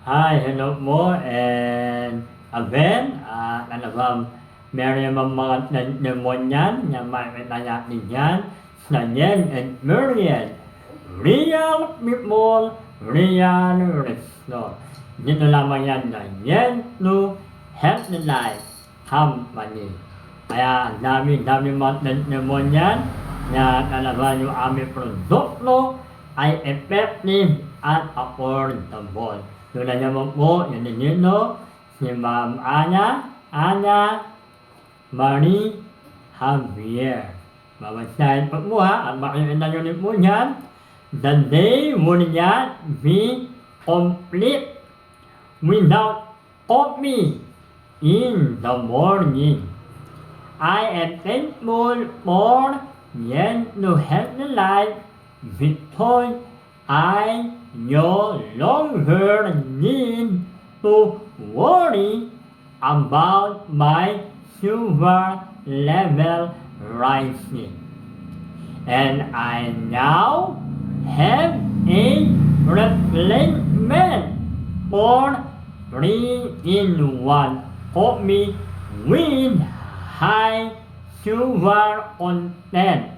Hi, hello mo, and again, ano ba, meron yung mga pneumonia na may natin yan, na yan and Marian, real people, real restore. Dito lamang yan na yan to help the life company. Kaya ang dami mga pneumonia na talaga yung aming produkto ay effective at affordable. Tulad naman po, yun nino, si Ma'am Ana Marie Javier. Babasahin po po ha, at makikita nyo rin po yan. The day will not be complete without coffee in the morning. I am thankful for yan to help the life because I no longer need to worry about my sugar level rising. And I now have a replacement for 3-in-1 coffee with high sugar content,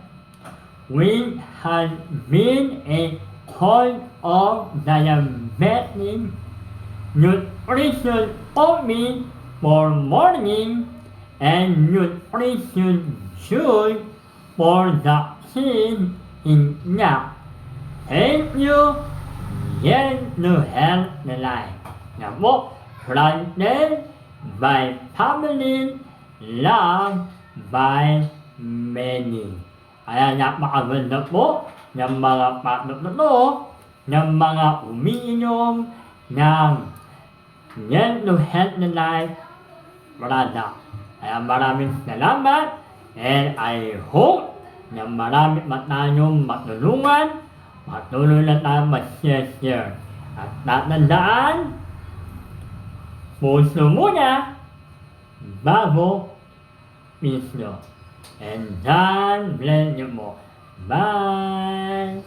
which has been a cause of diabetic nutrition coffee for morning and nutrition juice for the kid in nap. Thank you, yes to help the life. Now, book planted by family, loved by many. Kaya napakaganda po ng mga patnot na to, ng mga umiinom ng yan to help the life product. Kaya maraming salamat and I hope na marami pa tayong matulungan, patuloy na tayo mag-share. At tatandaan, puso muna bago piso. And God bless you mo. Bye!